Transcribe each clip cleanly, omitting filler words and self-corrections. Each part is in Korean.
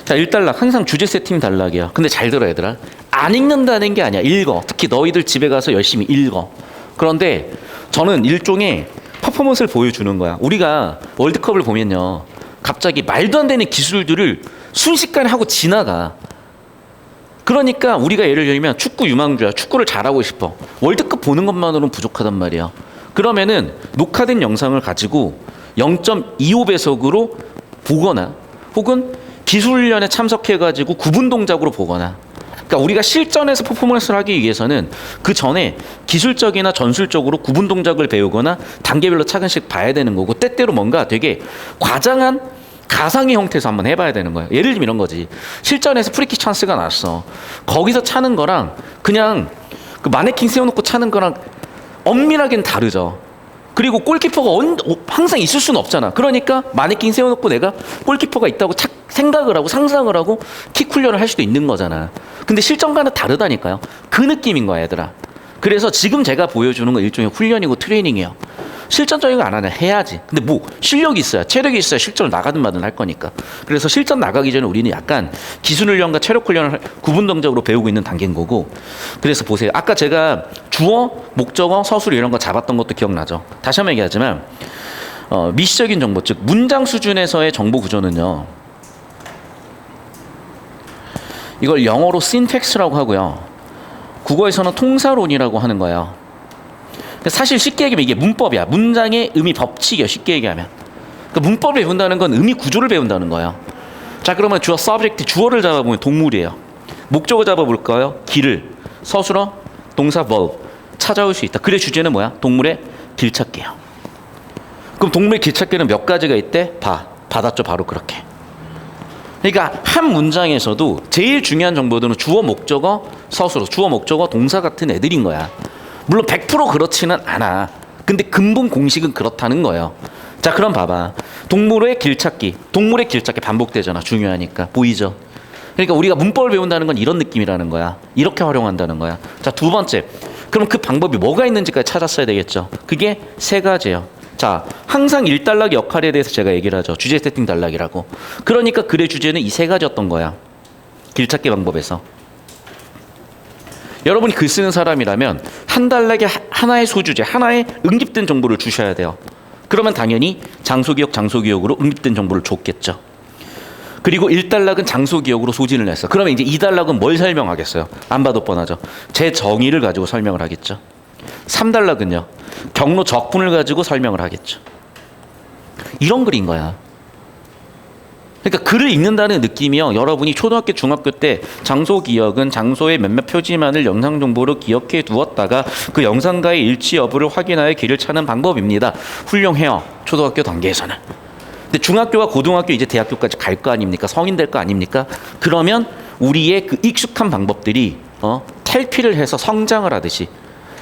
자, 1단락 항상 주제 세팅 단락이야. 근데 잘 들어 얘들아. 안 읽는다는 게 아니야. 읽어. 특히 너희들 집에 가서 열심히 읽어. 그런데 저는 일종의 퍼포먼스를 보여주는 거야. 우리가 월드컵을 보면요, 갑자기 말도 안 되는 기술들을 순식간에 하고 지나가. 그러니까 우리가 예를 들면 축구 유망주야. 축구를 잘하고 싶어. 월드컵 보는 것만으로는 부족하단 말이야. 그러면은 녹화된 영상을 가지고 0.25배속으로 보거나 혹은 기술훈련에 참석해가지고 구분 동작으로 보거나, 그러니까 우리가 실전에서 퍼포먼스를 하기 위해서는 그 전에 기술적이나 전술적으로 구분 동작을 배우거나 단계별로 차근씩 봐야 되는 거고, 때때로 뭔가 되게 과장한 가상의 형태에서 한번 해봐야 되는 거예요. 예를 들면 이런 거지. 실전에서 프리킥 찬스가 났어. 거기서 차는 거랑 그냥 그 마네킹 세워놓고 차는 거랑 엄밀하게는 다르죠. 그리고 골키퍼가 항상 있을 수는 없잖아. 그러니까 마네킹 세워놓고 내가 골키퍼가 있다고 생각을 하고 상상을 하고 킥 훈련을 할 수도 있는 거잖아. 근데 실전과는 다르다니까요. 그 느낌인 거야, 얘들아. 그래서 지금 제가 보여주는 건 일종의 훈련이고 트레이닝이에요. 실전적인 거 안 하냐? 해야지. 근데 뭐 실력이 있어야, 체력이 있어야 실전을 나가든 말든 할 거니까. 그래서 실전 나가기 전에 우리는 약간 기술 훈련과 체력 훈련을 구분 동작으로 배우고 있는 단계인 거고. 그래서 보세요. 아까 제가 주어, 목적어, 서술 이런 거 잡았던 것도 기억나죠? 다시 한번 얘기하지만 미시적인 정보, 즉 문장 수준에서의 정보 구조는요, 이걸 영어로 syntax라고 하고요, 국어에서는 통사론이라고 하는 거예요. 사실 쉽게 얘기하면 이게 문법이야. 문장의 의미 법칙이야, 쉽게 얘기하면. 그러니까 문법을 배운다는 건 의미 구조를 배운다는 거예요. 자, 그러면 주어 subject, 주어를 잡아보면 동물이에요. 목적어 잡아볼까요? 길을. 서술어, 동사 verb. 찾아올 수 있다. 글의 주제는 뭐야? 동물의 길찾기예요. 그럼 동물의 길찾기는 몇 가지가 있대? 받았죠, 바로 그렇게. 그러니까 한 문장에서도 제일 중요한 정보들은 주어, 목적어, 서술어, 주어, 목적어, 동사 같은 애들인 거야. 물론 100% 그렇지는 않아. 근데 근본 공식은 그렇다는 거예요. 자, 그럼 봐봐. 동물의 길찾기 반복되잖아. 중요하니까. 보이죠? 그러니까 우리가 문법을 배운다는 건 이런 느낌이라는 거야. 이렇게 활용한다는 거야. 자, 두 번째. 그럼 그 방법이 뭐가 있는지까지 찾았어야 되겠죠. 그게 세 가지예요. 자, 항상 1단락 역할에 대해서 제가 얘기를 하죠. 주제 세팅 단락이라고. 그러니까 글의 주제는 이 세 가지였던 거야. 길찾기 방법에서. 여러분이 글 쓰는 사람이라면 한 단락에 하나의 소주제, 하나의 응집된 정보를 주셔야 돼요. 그러면 당연히 장소기억으로 응집된 정보를 줬겠죠. 그리고 1단락은 장소기억으로 소진을 했어. 그러면 이제 2단락은 뭘 설명하겠어요? 안 봐도 뻔하죠. 제 정의를 가지고 설명을 하겠죠. 3단락은요, 경로 적분을 가지고 설명을 하겠죠. 이런 글인 거야. 그러니까 글을 읽는다는 느낌이요, 여러분이 초등학교, 중학교 때 장소 기억은 장소의 몇몇 표지만을 영상 정보로 기억해 두었다가 그 영상과의 일치 여부를 확인하여 길을 찾는 방법입니다. 훌륭해요, 초등학교 단계에서는. 근데 중학교와 고등학교, 이제 대학교까지 갈 거 아닙니까? 성인 될 거 아닙니까? 그러면 우리의 그 익숙한 방법들이 탈피를 해서 성장을 하듯이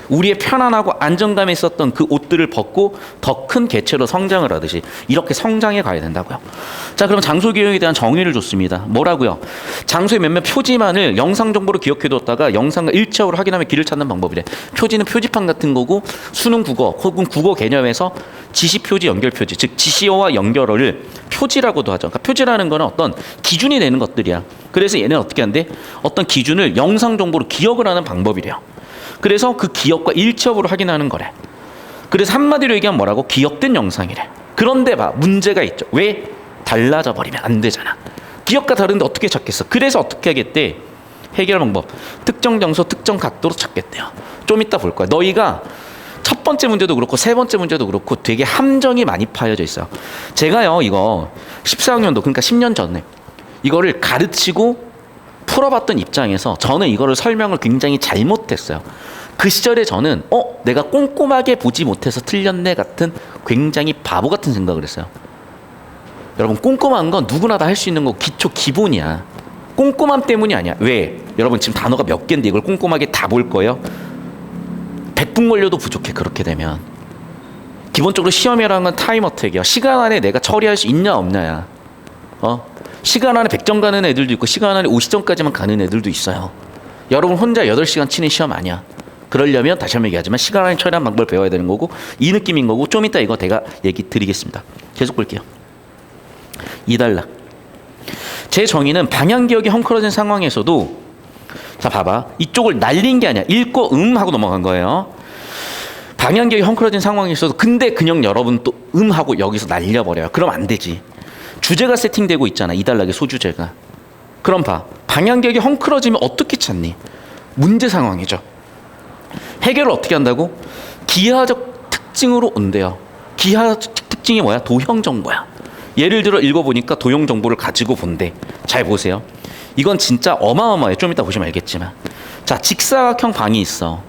우리의 편안하고 안정감에 있었던 그 옷들을 벗고 더 큰 개체로 성장을 하듯이 이렇게 성장해 가야 된다고요. 자, 그럼 장소 기억에 대한 정의를 줬습니다. 뭐라고요? 장소의 몇몇 표지만을 영상 정보로 기억해 뒀다가 영상과 일치적으로 확인하면 길을 찾는 방법이래. 표지는 표지판 같은 거고, 수능 국어 혹은 국어 개념에서 지시 표지, 연결 표지, 즉 지시어와 연결어를 표지라고도 하죠. 그러니까 표지라는 거는 어떤 기준이 되는 것들이야. 그래서 얘는 어떻게 한대? 어떤 기준을 영상 정보로 기억을 하는 방법이래요. 그래서 그 기억과 일치여부를 확인하는 거래. 그래서 한마디로 얘기하면 뭐라고? 기억된 영상이래. 그런데 문제가 있죠. 왜? 달라져 버리면 안 되잖아. 기억과 다른데 어떻게 찾겠어? 그래서 어떻게 하겠대? 해결 방법. 특정 장소, 특정 각도로 찾겠대요. 좀 이따 볼 거야. 너희가 첫 번째 문제도 그렇고 세 번째 문제도 그렇고 되게 함정이 많이 파여져 있어요. 제가요, 이거 14학년도, 그러니까 10년 전에 이거를 가르치고 풀어봤던 입장에서 저는 이거를 설명을 굉장히 잘못했어요. 그 시절에 저는 내가 꼼꼼하게 보지 못해서 틀렸네 같은 굉장히 바보 같은 생각을 했어요. 여러분, 꼼꼼한 건 누구나 다 할 수 있는 거 기본이야. 꼼꼼함 때문이 아니야. 왜? 여러분, 지금 단어가 몇 개인데 이걸 꼼꼼하게 다 볼 거예요? 100분 걸려도 부족해. 그렇게 되면 기본적으로 시험이라는 건 타임 어택이야. 시간 안에 내가 처리할 수 있냐 없냐야. 시간 안에 100점 가는 애들도 있고 시간 안에 50점까지만 가는 애들도 있어요. 여러분 혼자 8시간 치는 시험 아니야. 그러려면 다시 한번 얘기하지만 시간 안에 처리하는 방법을 배워야 되는 거고, 이 느낌인 거고, 좀 이따 이거 제가 얘기 드리겠습니다. 계속 볼게요. 2단락. 제 정의는 방향기억이 헝클어진 상황에서도, 자 봐봐, 이쪽을 날린 게 아니야. 읽고 하고 넘어간 거예요. 방향기억이 헝클어진 상황에서도 근데 그냥 여러분 또 하고 여기서 날려버려요. 그럼 안 되지. 주제가 세팅되고 있잖아. 2단락의 소주제가. 그럼 봐, 방향기억이 헝클어지면 어떻게 찾니? 문제 상황이죠. 해결을 어떻게 한다고? 기하적 특징으로 온대요. 기하적 특징이 뭐야? 도형 정보야. 예를 들어 읽어보니까 도형 정보를 가지고 본대. 잘 보세요. 이건 진짜 어마어마해. 좀 이따 보시면 알겠지만. 자, 직사각형 방이 있어.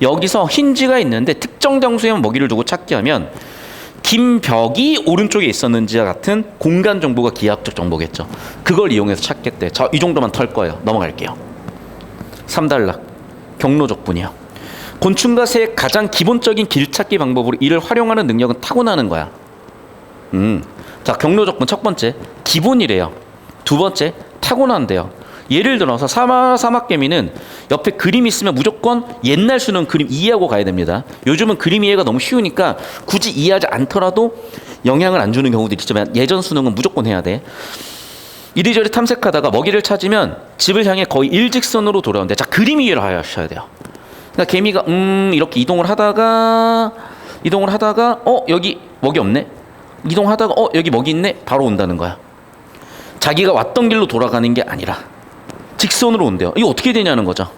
여기서 힌지가 있는데 특정 장소에 먹이를 두고 찾기 하면 긴 벽이 오른쪽에 있었는지와 같은 공간 정보가 기하학적 정보겠죠. 그걸 이용해서 찾겠대. 자, 이 정도만 털 거예요. 넘어갈게요. 3단락 경로적분이요. 곤충과 새의 가장 기본적인 길찾기 방법으로 이를 활용하는 능력은 타고나는 거야. 자, 경로적분 첫 번째 기본이래요. 두 번째 타고난대요. 예를 들어서 사막개미는 옆에 그림이 있으면 무조건 옛날 수능 그림 이해하고 가야 됩니다. 요즘은 그림 이해가 너무 쉬우니까 굳이 이해하지 않더라도 영향을 안 주는 경우도 있지만 예전 수능은 무조건 해야 돼. 이리저리 탐색하다가 먹이를 찾으면 집을 향해 거의 일직선으로 돌아오는데, 자, 그림 이해를 하셔야 돼요. 그러니까 개미가 이렇게 이동을 하다가 여기 먹이 없네. 이동하다가 여기 먹이 있네. 바로 온다는 거야. 자기가 왔던 길로 돌아가는 게 아니라 직선으로 온대요. 이거 어떻게 되냐는 거죠.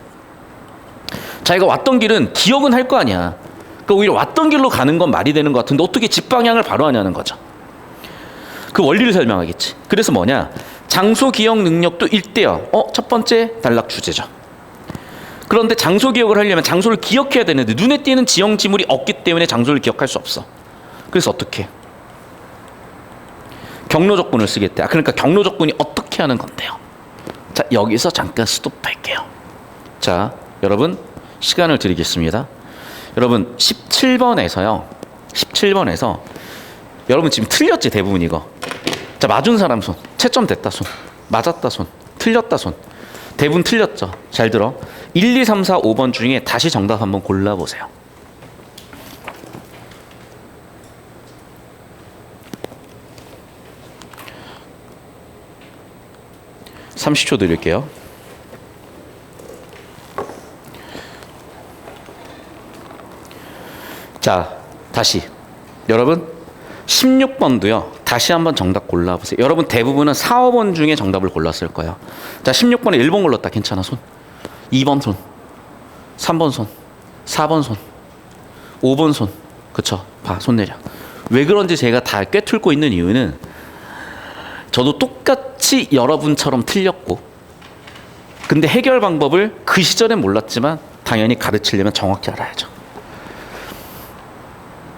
자기가 왔던 길은 기억은 할 거 아니야. 그러니까 오히려 왔던 길로 가는 건 말이 되는 것 같은데 어떻게 집 방향을 바로 하냐는 거죠. 그 원리를 설명하겠지. 그래서 뭐냐, 장소 기억 능력도 일대요. 첫 번째 단락 주제죠. 그런데 장소 기억을 하려면 장소를 기억해야 되는데 눈에 띄는 지형 지물이 없기 때문에 장소를 기억할 수 없어. 그래서 어떻게? 경로적분을 쓰겠대. 그러니까 경로적분이 어떻게 하는 건데요. 자, 여기서 잠깐 스톱할게요. 자, 여러분 시간을 드리겠습니다. 여러분 17번에서 여러분 지금 틀렸지 대부분 이거. 자, 맞은 사람 손, 채점 됐다 손, 맞았다 손, 틀렸다 손. 대부분 틀렸죠. 잘 들어. 1, 2, 3, 4, 5번 중에 다시 정답 한번 골라보세요. (30초) 드릴게요. 자, 다시 여러분 16번도요 다시 한번 정답 골라보세요. 여러분 대부분은 4, 5번 중에 정답을 골랐을 거예요. 자, 16번에 1번 골랐다. 괜찮아 손. 2번 손, 3번 손, 4번 손, 5번 손. 그쵸? 봐, 손 내려. 왜 그런지 제가 다 꿰뚫고 있는 이유는 저도 똑같이 여러분처럼 틀렸고, 근데 해결 방법을 그 시절엔 몰랐지만 당연히 가르치려면 정확히 알아야죠.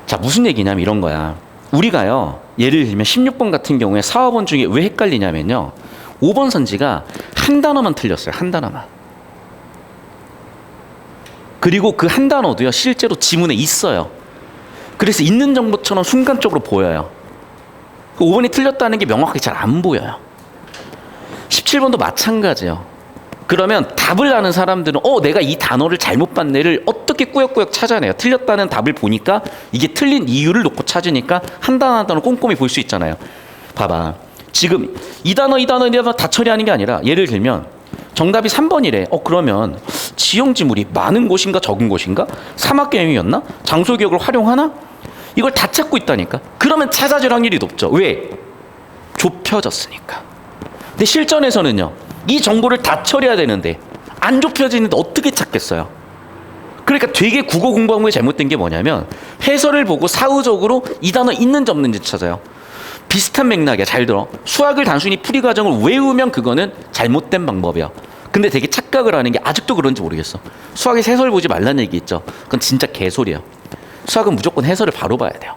자, 무슨 얘기냐면 이런 거야. 우리가요, 예를 들면 16번 같은 경우에 4, 5번 중에 왜 헷갈리냐면요, 5번 선지가 한 단어만 틀렸어요. 한 단어만. 그리고 그 한 단어도요 실제로 지문에 있어요. 그래서 있는 정보처럼 순간적으로 보여요. 5번이 틀렸다는 게 명확하게 잘 안 보여요. 17번도 마찬가지예요. 그러면 답을 아는 사람들은 내가 이 단어를 잘못 봤네를 어떻게 꾸역꾸역 찾아내요. 틀렸다는 답을 보니까 이게 틀린 이유를 놓고 찾으니까 한 단어 한 단어 꼼꼼히 볼 수 있잖아요. 봐봐. 지금 이 단어 다 처리하는 게 아니라 예를 들면 정답이 3번이래. 그러면 지형지물이 많은 곳인가 적은 곳인가? 사막개미였나? 장소기억을 활용하나? 이걸 다 찾고 있다니까. 그러면 찾아줄 확률이 높죠. 왜? 좁혀졌으니까. 근데 실전에서는요, 이 정보를 다 처리해야 되는데 안 좁혀지는데 어떻게 찾겠어요? 그러니까 되게 국어 공부한 게 잘못된 게 뭐냐면 해설을 보고 사후적으로 이 단어 있는지 없는지 찾아요. 비슷한 맥락이야. 잘 들어. 수학을 단순히 풀이 과정을 외우면 그거는 잘못된 방법이야. 근데 되게 착각을 하는 게 아직도 그런지 모르겠어. 수학에서 해설 보지 말라는 얘기 있죠. 그건 진짜 개소리야. 수학은 무조건 해설을 바로 봐야 돼요.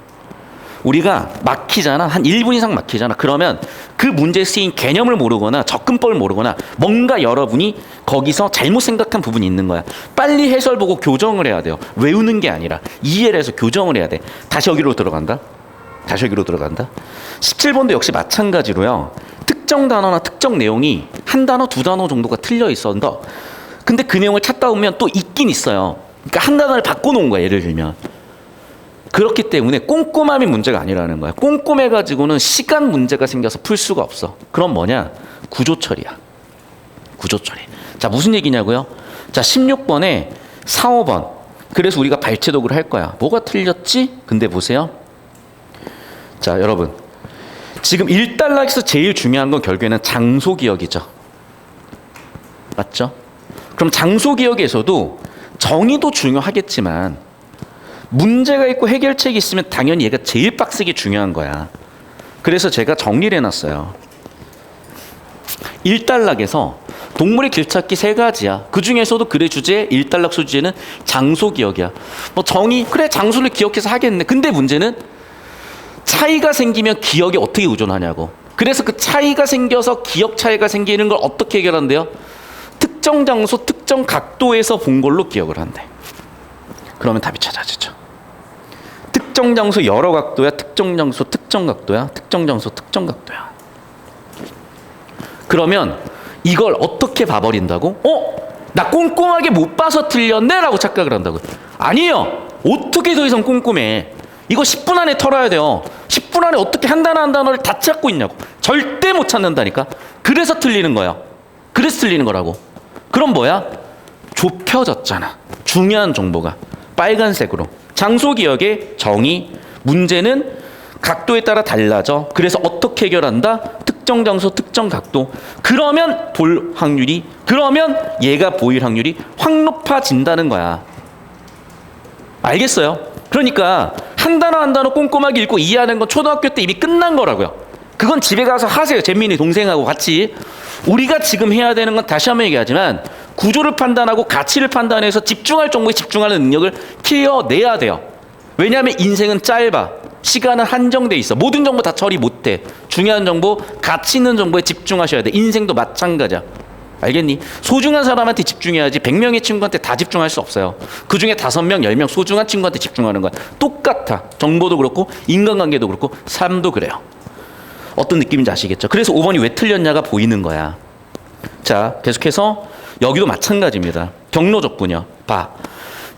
우리가 막히잖아. 한 1분 이상 막히잖아. 그러면 그 문제에 쓰인 개념을 모르거나 접근법을 모르거나 뭔가 여러분이 거기서 잘못 생각한 부분이 있는 거야. 빨리 해설 보고 교정을 해야 돼요. 외우는 게 아니라 이해를 해서 교정을 해야 돼. 다시 여기로 들어간다. 17번도 역시 마찬가지로요. 특정 단어나 특정 내용이 한 단어, 두 단어 정도가 틀려 있어서 근데 그 내용을 찾다 보면 또 있긴 있어요. 그러니까 한 단어를 바꿔놓은 거야. 예를 들면 그렇기 때문에 꼼꼼함이 문제가 아니라는 거야. 꼼꼼해가지고는 시간 문제가 생겨서 풀 수가 없어. 그럼 뭐냐? 구조처리야. 구조처리. 자, 무슨 얘기냐고요? 자, 16번에 4, 5번. 그래서 우리가 발췌도구를 할 거야. 뭐가 틀렸지? 근데 보세요. 자, 여러분. 지금 1단락에서 제일 중요한 건 결국에는 장소기억이죠. 맞죠? 그럼 장소기억에서도 정의도 중요하겠지만 문제가 있고 해결책이 있으면 당연히 얘가 제일 빡세게 중요한 거야. 그래서 제가 정리를 해놨어요. 1단락에서 동물의 길찾기 3가지야. 그 중에서도 글의 주제 1단락 소주제는 장소기억이야. 뭐 정의, 그래 장소를 기억해서 하겠네. 근데 문제는 차이가 생기면 기억에 어떻게 의존하냐고. 그래서 그 차이가 생겨서 기억 차이가 생기는 걸 어떻게 해결한대요? 특정 장소, 특정 각도에서 본 걸로 기억을 한대. 그러면 답이 찾아지죠. 특정 장소 여러 각도야, 특정 장소 특정 각도야, 특정 장소 특정 각도야. 그러면 이걸 어떻게 봐버린다고? 나 꼼꼼하게 못 봐서 틀렸네? 라고 착각을 한다고. 아니에요. 어떻게 더 이상 꼼꼼해. 이거 10분 안에 털어야 돼요. 10분 안에 어떻게 한 단어 한 단어를 다 찾고 있냐고. 절대 못 찾는다니까. 그래서 틀리는 거야. 그래서 틀리는 거라고. 그럼 뭐야? 좁혀졌잖아. 중요한 정보가. 빨간색으로. 장소기억의 정의, 문제는 각도에 따라 달라져. 그래서 어떻게 해결한다? 특정 장소, 특정 각도. 그러면 볼 확률이, 그러면 얘가 보일 확률이 확 높아진다는 거야. 알겠어요? 그러니까 한 단어 한 단어 꼼꼼하게 읽고 이해하는 건 초등학교 때 이미 끝난 거라고요. 그건 집에 가서 하세요. 재민이 동생하고 같이. 우리가 지금 해야 되는 건 다시 한번 얘기하지만 구조를 판단하고 가치를 판단해서 집중할 정보에 집중하는 능력을 키워내야 돼요. 왜냐하면 인생은 짧아. 시간은 한정돼 있어. 모든 정보 다 처리 못해. 중요한 정보, 가치 있는 정보에 집중하셔야 돼. 인생도 마찬가지야. 알겠니? 소중한 사람한테 집중해야지 100명의 친구한테 다 집중할 수 없어요. 그중에 5명, 10명 소중한 친구한테 집중하는 거야. 똑같아. 정보도 그렇고 인간관계도 그렇고 삶도 그래요. 어떤 느낌인지 아시겠죠? 그래서 5번이 왜 틀렸냐가 보이는 거야. 자, 계속해서 여기도 마찬가지입니다. 경로적분이요. 봐.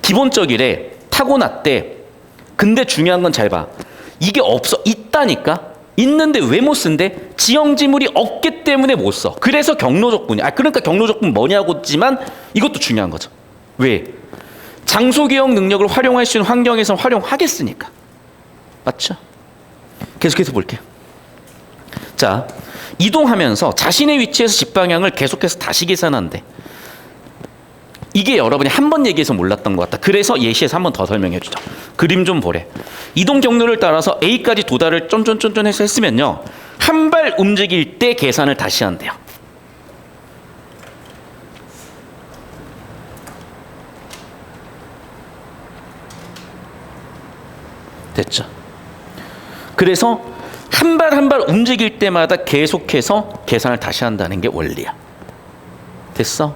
기본적이래. 타고났대. 근데 중요한 건 잘 봐. 이게 없어. 있다니까. 있는데 왜 못 쓴대? 지형지물이 없기 때문에 못 써. 그래서 경로적분이야. 그러니까 경로적분 뭐냐고지만 이것도 중요한 거죠. 왜? 장소기억 능력을 활용할 수 있는 환경에서 활용하겠으니까. 맞죠? 계속해서 볼게요. 자, 이동하면서 자신의 위치에서 집 방향을 계속해서 다시 계산한대. 이게 여러분이 한 번 얘기해서 몰랐던 것 같다. 그래서 예시에서 한 번 더 설명해 주죠. 그림 좀 보래. 이동 경로를 따라서 A까지 도달을 쫀쫀쫀쫀 해서 했으면요. 한 발 움직일 때 계산을 다시 한대요. 됐죠? 그래서 한 발 한 발 움직일 때마다 계속해서 계산을 다시 한다는 게 원리야. 됐어?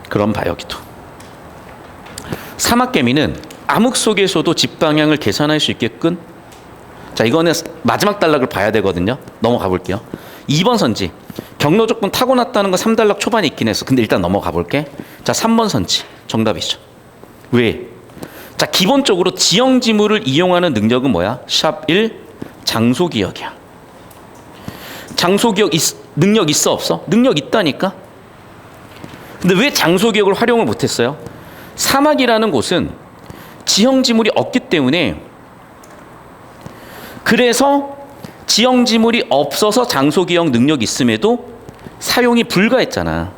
그럼 봐, 여기도. 사막개미는 암흑 속에서도 집 방향을 계산할 수 있게끔. 자, 이거는 마지막 단락을 봐야 되거든요. 넘어가 볼게요. 2번 선지. 경로적분 타고났다는 건 3단락 초반에 있긴 했어. 근데 일단 넘어가 볼게. 자, 3번 선지. 정답이죠. 왜? 자, 기본적으로 지형지물을 이용하는 능력은 뭐야? 샵 1, 장소기억이야. 장소기억 능력 있어 없어? 능력 있다니까? 근데 왜 장소기억을 활용을 못했어요? 사막이라는 곳은 지형지물이 없기 때문에, 그래서 지형지물이 없어서 장소기억 능력이 있음에도 사용이 불가했잖아.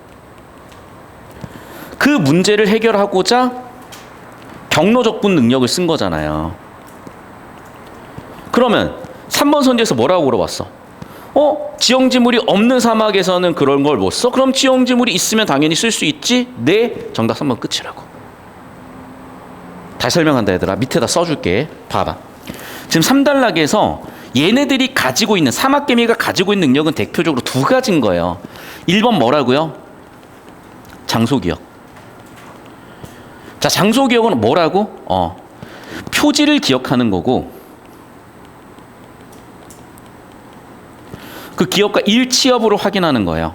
그 문제를 해결하고자 경로적분 능력을 쓴 거잖아요. 그러면 3번 선지에서 뭐라고 물어봤어? 지형지물이 없는 사막에서는 그런 걸 못 써? 그럼 지형지물이 있으면 당연히 쓸 수 있지? 네, 정답 3번 끝이라고. 다시 설명한다 얘들아. 밑에다 써줄게. 봐봐. 지금 3단락에서 얘네들이 가지고 있는, 사막개미가 가지고 있는 능력은 대표적으로 2가지인 거예요. 1번 뭐라고요? 장소기억. 자, 장소기억은 뭐라고? 표지를 기억하는 거고, 그 기억과 일치 여부를 확인하는 거예요.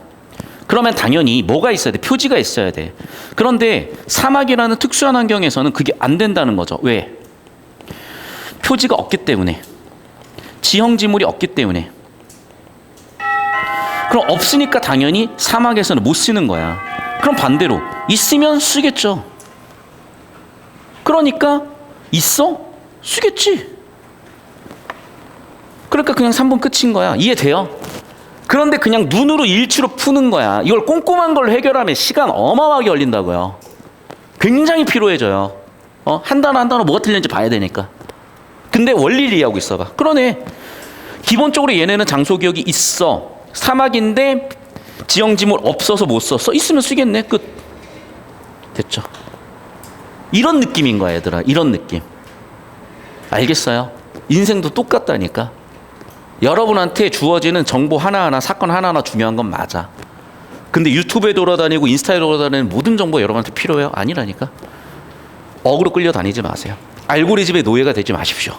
그러면 당연히 뭐가 있어야 돼? 표지가 있어야 돼. 그런데 사막이라는 특수한 환경에서는 그게 안 된다는 거죠. 왜? 표지가 없기 때문에, 지형지물이 없기 때문에. 그럼 없으니까 당연히 사막에서는 못 쓰는 거야. 그럼 반대로 있으면 쓰겠죠. 그러니까 있어? 쓰겠지. 그러니까 그냥 3분 끝인 거야. 이해돼요? 그런데 그냥 눈으로 일치로 푸는 거야. 이걸 꼼꼼한 걸 해결하면 시간 어마어마하게 걸린다고요. 굉장히 피로해져요. 한 단어 한 단어 뭐가 틀렸는지 봐야 되니까. 근데 원리를 이해하고 있어봐. 그러네. 기본적으로 얘네는 장소기억이 있어. 사막인데 지형지물 없어서 못 썼어. 있으면 쓰겠네. 끝. 됐죠. 이런 느낌인 거야, 얘들아. 이런 느낌. 알겠어요? 인생도 똑같다니까. 여러분한테 주어지는 정보 하나하나, 사건 하나하나 중요한 건 맞아. 근데 유튜브에 돌아다니고 인스타에 돌아다니는 모든 정보 여러분한테 필요해요? 아니라니까. 억으로 끌려다니지 마세요. 알고리즘의 노예가 되지 마십시오.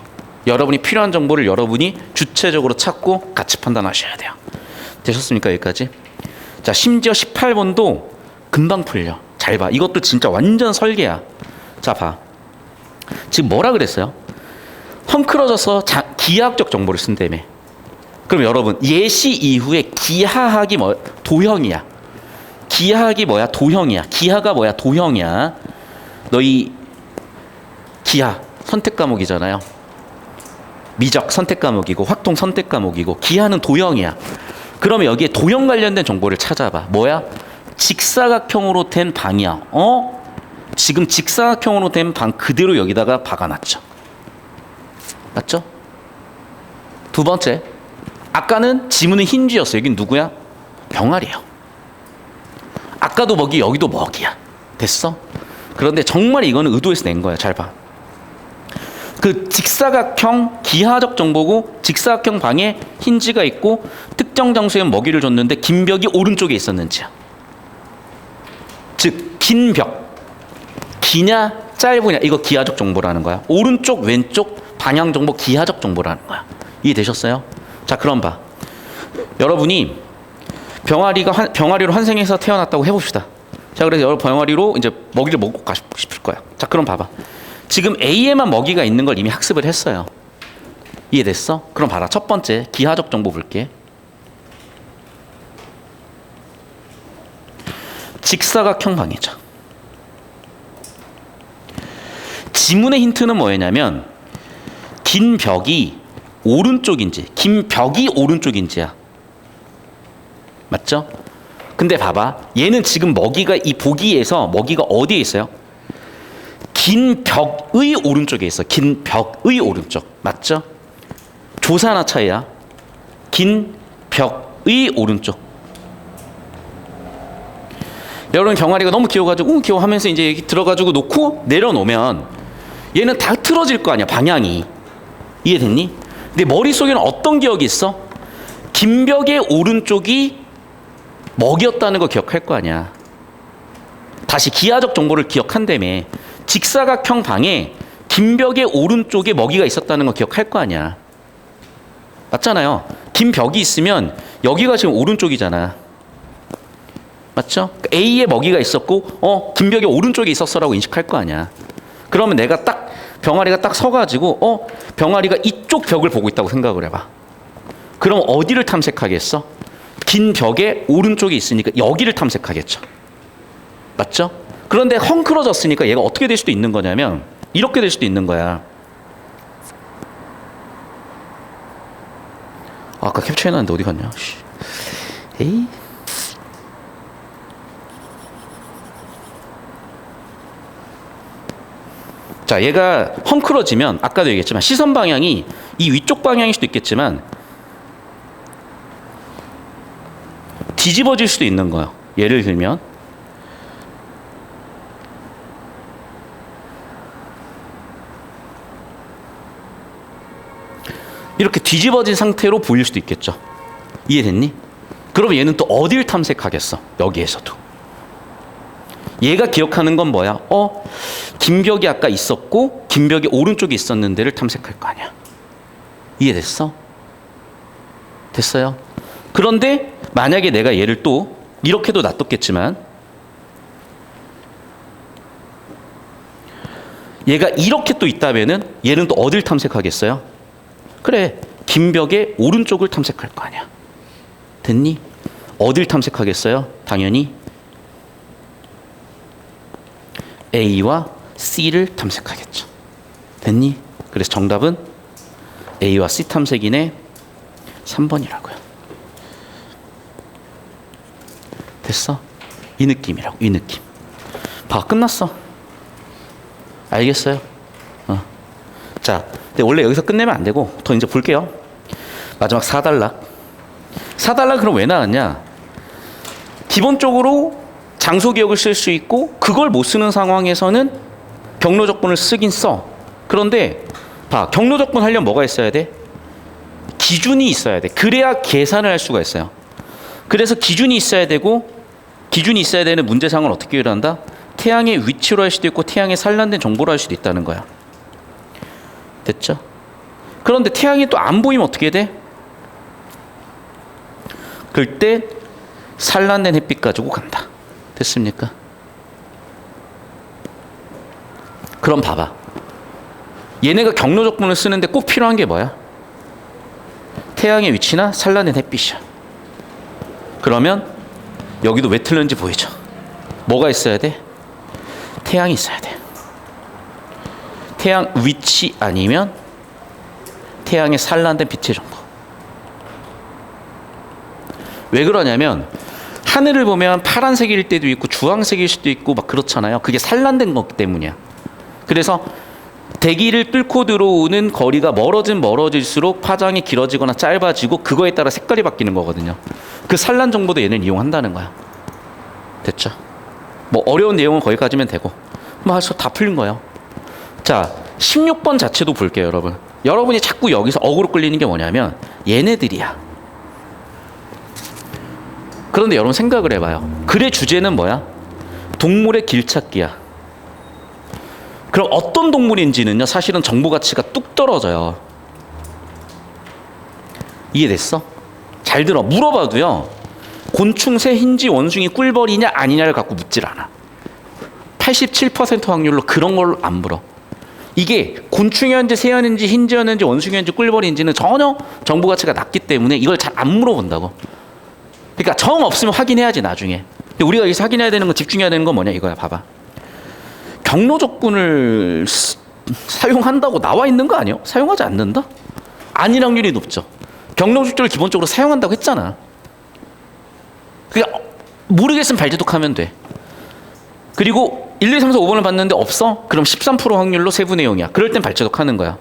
여러분이 필요한 정보를 여러분이 주체적으로 찾고 가치 판단하셔야 돼요. 되셨습니까? 여기까지? 자, 심지어 18번도 금방 풀려. 잘 봐. 이것도 진짜 완전 설계야. 자, 봐. 지금 뭐라 그랬어요? 헝클어져서 기하학적 정보를 쓴다며. 그럼 여러분, 예시 이후에 기하학이 도형이야. 기하학이 뭐야? 도형이야. 기하가 뭐야? 도형이야. 너희 기하 선택 과목이잖아요. 미적 선택 과목이고 확통 선택 과목이고, 기하는 도형이야. 그러면 여기에 도형 관련된 정보를 찾아봐. 뭐야? 직사각형으로 된 방이야. 지금 직사각형으로 된 방 그대로 여기다가 박아놨죠. 맞죠? 두 번째, 아까는 지문은 흰쥐였어. 여긴 누구야? 병아리예요. 아까도 먹이, 여기도 먹이야. 됐어? 그런데 정말 이거는 의도해서 낸 거야. 잘 봐. 그 직사각형 기하적 정보고, 직사각형 방에 흰쥐가 있고 특정 장소에 먹이를 줬는데 긴 벽이 오른쪽에 있었는지야. 즉 긴 벽, 기냐 짧으냐, 이거 기하적 정보라는 거야. 오른쪽 왼쪽 방향 정보 기하적 정보라는 거야. 이해되셨어요? 자, 그럼 봐. 여러분이 병아리로 환생해서 태어났다고 해봅시다. 자, 그래서 여러분 병아리로 이제 먹이를 먹고 가고 싶을 거야. 자, 그럼 봐봐. 지금 A에만 먹이가 있는 걸 이미 학습을 했어요. 이해됐어? 그럼 봐라. 첫 번째 기하적 정보 볼게. 직사각형 방이죠. 지문의 힌트는 뭐였냐면 긴 벽이 오른쪽인지, 긴 벽이 오른쪽인지야. 맞죠? 근데 봐봐. 얘는 지금 먹이가, 이 보기에서 먹이가 어디에 있어요? 긴 벽의 오른쪽에 있어. 긴 벽의 오른쪽. 맞죠? 조사나 차이야. 긴 벽의 오른쪽. 여러분, 병아리가 너무 귀여워가지고 귀여워 하면서 이제 여기 들어가지고 놓고 내려놓으면 얘는 다 틀어질 거 아니야, 방향이. 이해됐니? 근데 머릿속에는 어떤 기억이 있어? 긴 벽의 오른쪽이 먹이었다는 거 기억할 거 아니야. 다시 기하적 정보를 기억한다며. 직사각형 방에 긴 벽의 오른쪽에 먹이가 있었다는 거 기억할 거 아니야. 맞잖아요. 긴 벽이 있으면 여기가 지금 오른쪽이잖아. 맞죠? A에 먹이가 있었고 긴 벽의 오른쪽에 있었어라고 인식할 거 아니야. 그러면 내가 딱 병아리가 딱 서가지고 병아리가 이쪽 벽을 보고 있다고 생각을 해봐. 그럼 어디를 탐색하겠어? 긴 벽의 오른쪽에 있으니까 여기를 탐색하겠죠. 맞죠? 그런데 헝클어졌으니까 얘가 어떻게 될 수도 있는 거냐면 이렇게 될 수도 있는 거야. 아까 캡처해놨는데 어디 갔냐? 에이. 자, 얘가 헝클어지면 아까도 얘기했지만 시선 방향이 이 위쪽 방향일 수도 있겠지만 뒤집어질 수도 있는 거예요. 예를 들면 이렇게 뒤집어진 상태로 보일 수도 있겠죠. 이해됐니? 그러면 얘는 또 어딜 탐색하겠어? 여기에서도. 얘가 기억하는 건 뭐야? 긴 벽이 아까 있었고 긴 벽이 오른쪽에 있었는 데를 탐색할 거 아니야. 이해됐어? 됐어요? 그런데 만약에 내가 얘를 또 이렇게도 놔뒀겠지만 얘가 이렇게 또 있다면은 얘는 또 어딜 탐색하겠어요? 그래, 긴 벽의 오른쪽을 탐색할 거 아니야. 됐니? 어딜 탐색하겠어요? 당연히 A와 C를 탐색하겠죠. 됐니? 그래서 정답은 A와 C 탐색이네 3번이라고요. 됐어? 이 느낌이라고, 이 느낌. 봐, 끝났어. 알겠어요? 자, 근데 원래 여기서 끝내면 안 되고 더 이제 볼게요. 마지막 4단락. 4단락 그럼 왜 나왔냐? 기본적으로 장소 기억을 쓸 수 있고 그걸 못 쓰는 상황에서는 경로 적분을 쓰긴 써. 그런데 봐, 경로 적분 하려면 뭐가 있어야 돼? 기준이 있어야 돼. 그래야 계산을 할 수가 있어요. 그래서 기준이 있어야 되고, 기준이 있어야 되는 문제상을 어떻게 요리한다? 태양의 위치로 할 수도 있고 태양의 산란된 정보로 할 수도 있다는 거야. 됐죠? 그런데 태양이 또 안 보이면 어떻게 돼? 그때 산란된 햇빛 가지고 간다. 됐습니까? 그럼 봐봐. 얘네가 경로 적분을 쓰는데 꼭 필요한 게 뭐야? 태양의 위치나 산란된 햇빛이야. 그러면 여기도 왜 틀렸는지 보이죠? 뭐가 있어야 돼? 태양이 있어야 돼. 태양 위치 아니면 태양의 산란된 빛의 정보. 왜 그러냐면 하늘을 보면 파란색일 때도 있고 주황색일 수도 있고 막 그렇잖아요. 그게 산란된 거기 때문이야. 그래서 대기를 뚫고 들어오는 거리가 멀어질수록 파장이 길어지거나 짧아지고 그거에 따라 색깔이 바뀌는 거거든요. 그 산란 정보도 얘는 이용한다는 거야. 됐죠? 뭐 어려운 내용은 거기까지면 되고 뭐 해서 다 풀린 거예요. 자, 16번 자체도 볼게요, 여러분. 여러분이 자꾸 여기서 어그로 끌리는 게 뭐냐면 얘네들이야. 그런데 여러분 생각을 해봐요. 글의 주제는 뭐야? 동물의 길찾기야. 그럼 어떤 동물인지는요, 사실은 정보 가치가 뚝 떨어져요. 이해됐어? 잘 들어. 물어봐도요, 곤충, 새, 흰지, 원숭이, 꿀벌이냐 아니냐를 갖고 묻질 않아. 87% 확률로 그런 걸로 안 물어. 이게 곤충이었는지 새였는지 흰지였는지 원숭이였는지 꿀벌인지는 전혀 정보 가치가 낮기 때문에 이걸 잘 안 물어본다고. 그러니까 정 없으면 확인해야지 나중에. 근데 우리가 여기서 확인해야 되는 건, 집중해야 되는 건 뭐냐 이거야. 봐봐. 경로 적분을 사용한다고 나와 있는 거 아니에요? 사용하지 않는다? 아닐 확률이 높죠. 경로 적분을 기본적으로 사용한다고 했잖아. 그러니까 모르겠으면 발제독하면 돼. 그리고 1, 2, 3, 4, 5번을 봤는데 없어? 그럼 13% 확률로 세분의 0이야. 그럴 땐 발제독하는 거야.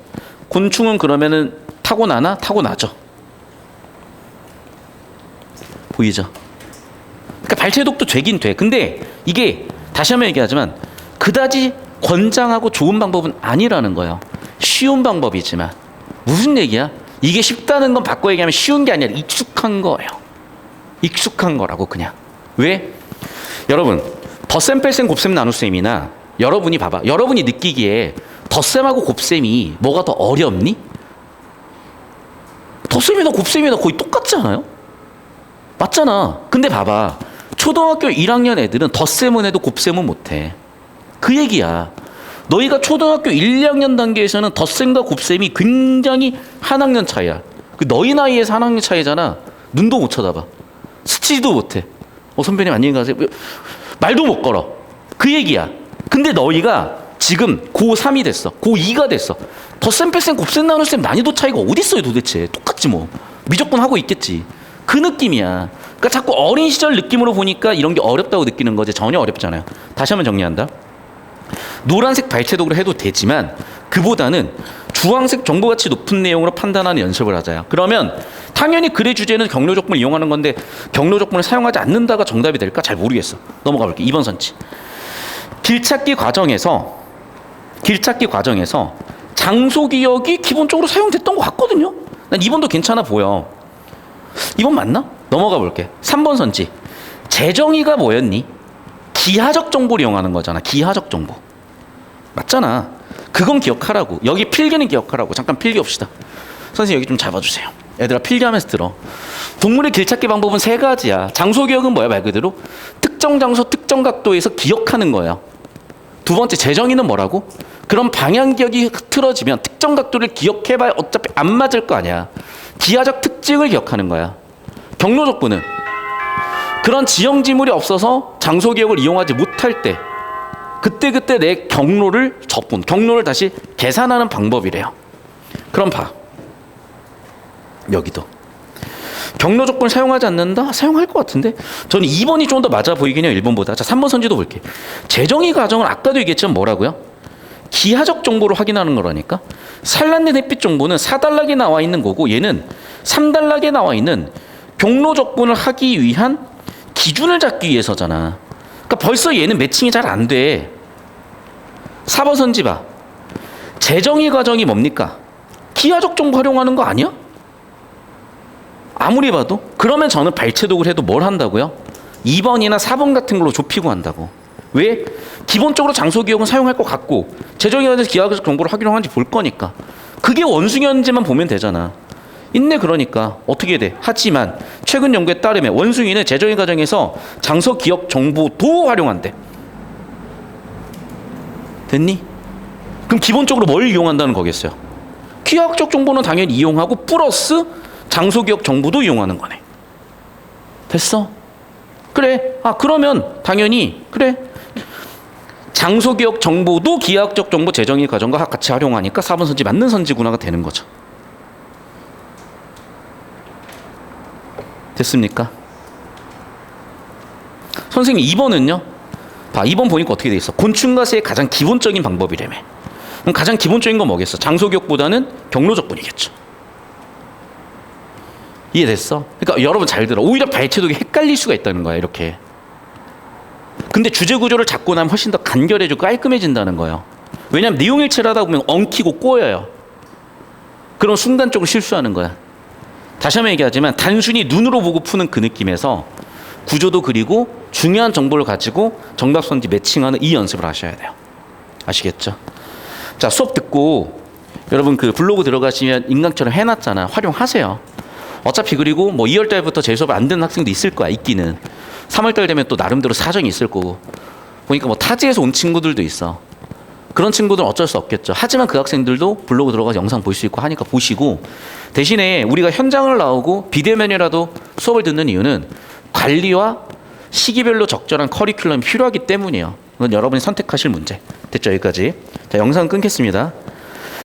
곤충은 그러면은 타고나나? 타고나죠. 보이죠? 그러니까 발제독도 되긴 돼. 근데 이게 다시 한번 얘기하지만 그다지 권장하고 좋은 방법은 아니라는 거예요. 쉬운 방법이지만. 무슨 얘기야? 이게 쉽다는 건 바꿔 얘기하면 쉬운 게 아니라 익숙한 거예요. 익숙한 거라고 그냥. 왜? 여러분, 덧셈, 뺄셈, 곱셈, 나눗셈이나 여러분이 봐봐. 여러분이 느끼기에 덧셈하고 곱셈이 뭐가 더 어렵니? 덧셈이나 곱셈이나 거의 똑같지 않아요? 맞잖아. 근데 봐봐. 초등학교 1학년 애들은 덧셈은 해도 곱셈은 못해. 그 얘기야. 너희가 초등학교 1, 2학년 단계에서는 덧셈과 곱셈이 굉장히 한 학년 차이야. 그 너희 나이에서 한 학년 차이잖아. 눈도 못 쳐다봐. 스치지도 못해. 선배님 안녕히 가세요. 말도 못 걸어. 그 얘기야. 근데 너희가 지금 고3이 됐어. 고2가 됐어. 덧셈, 뺄셈, 곱셈, 나눗셈 난이도 차이가 어디 있어요 도대체. 똑같지 뭐. 미적분 하고 있겠지. 그 느낌이야. 그러니까 자꾸 어린 시절 느낌으로 보니까 이런 게 어렵다고 느끼는 거지. 전혀 어렵잖아요. 다시 한번 정리한다. 노란색 발제독으로 해도 되지만 그보다는 주황색 정보가치 높은 내용으로 판단하는 연습을 하자요. 그러면 당연히 글의 주제는 경로 적분을 이용하는 건데 경로 적분을 사용하지 않는다가 정답이 될까? 잘 모르겠어. 넘어가 볼게. 2번 선지. 길찾기 과정에서 장소 기억이 기본적으로 사용됐던 것 같거든요. 난 2번도 괜찮아 보여. 2번 맞나? 넘어가 볼게. 3번 선지. 재정의가 뭐였니? 기하적 정보를 이용하는 거잖아. 기하적 정보. 맞잖아. 그건 기억하라고. 여기 필기는 기억하라고. 잠깐 필기합시다. 선생님 여기 좀 잡아주세요. 얘들아 필기하면서 들어. 동물의 길찾기 방법은 3가지야. 장소 기억은 뭐야? 말 그대로 특정 장소 특정 각도에서 기억하는 거예요. 두 번째 재정의는 뭐라고? 그런 방향 기억이 흐트러지면 특정 각도를 기억해봐야 어차피 안 맞을 거 아니야. 기하적 특징을 기억하는 거야. 경로족보는 그런 지형 지물이 없어서 장소 기억을 이용하지 못할 때 그때그때 내 경로를 적분, 경로를 다시 계산하는 방법이래요. 그럼 봐. 여기도 경로 조건을 사용하지 않는다? 사용할 것 같은데 저는 2번이 좀 더 맞아 보이긴 해요. 1번보다. 자, 3번 선지도 볼게. 재정의 과정은 아까도 얘기했지만 뭐라고요? 기하적 정보를 확인하는 거라니까. 산란된 햇빛 정보는 4단락에 나와 있는 거고 얘는 3단락에 나와 있는 경로 적분을 하기 위한 기준을 잡기 위해서잖아. 그러니까 벌써 얘는 매칭이 잘 안 돼. 4번 선지 봐. 재정의 과정이 뭡니까? 기하적 정보 활용하는 거 아니야? 아무리 봐도. 그러면 저는 발췌독을 해도 뭘 한다고요? 2번이나 4번 같은 걸로 좁히고 한다고. 왜? 기본적으로 장소 기억은 사용할 것 같고 재정의 과정에서 기하적 정보를 활용하는지 볼 거니까. 그게 원숭이인지만 보면 되잖아. 있네. 그러니까 어떻게 돼? 하지만 최근 연구에 따르면 원숭이는 재정의 과정에서 장소 기억 정보도 활용한대. 됐니? 그럼 기본적으로 뭘 이용한다는 거겠어요? 기하학적 정보는 당연히 이용하고 플러스 장소 기억 정보도 이용하는 거네. 됐어? 그래. 아, 그러면 당연히 그래. 장소 기억 정보도 기하학적 정보 재정의 과정과 같이 활용하니까 4번 선지 맞는 선지구나가 되는 거죠. 됐습니까? 선생님 2번은요? 봐, 2번 보니까 어떻게 돼 있어? 곤충과 새의 가장 기본적인 방법이라며. 그럼 가장 기본적인 건 뭐겠어? 장소 기억보다는 경로 적분이겠죠. 이해됐어? 그러니까 여러분 잘 들어. 오히려 발췌독이 헷갈릴 수가 있다는 거야. 이렇게. 근데 주제 구조를 잡고 나면 훨씬 더 간결해지고 깔끔해진다는 거예요. 왜냐하면 내용일치를 하다 보면 엉키고 꼬여요. 그럼 순간적으로 실수하는 거야. 다시 한번 얘기하지만 단순히 눈으로 보고 푸는 그 느낌에서 구조도 그리고 중요한 정보를 가지고 정답 선지 매칭하는 이 연습을 하셔야 돼요. 아시겠죠? 자, 수업 듣고 여러분 그 블로그 들어가시면 인강처럼 해놨잖아. 활용하세요. 어차피 그리고 뭐 2월 달부터 재수업 안 되는 학생도 있을 거야. 있기는. 3월 달 되면 또 나름대로 사정이 있을 거고. 보니까 뭐 타지에서 온 친구들도 있어. 그런 친구들은 어쩔 수 없겠죠. 하지만 그 학생들도 블로그 들어가서 영상 볼 수 있고 하니까 보시고, 대신에 우리가 현장을 나오고 비대면이라도 수업을 듣는 이유는 관리와 시기별로 적절한 커리큘럼이 필요하기 때문이에요. 이건 여러분이 선택하실 문제. 됐죠? 여기까지. 자, 영상 끊겠습니다.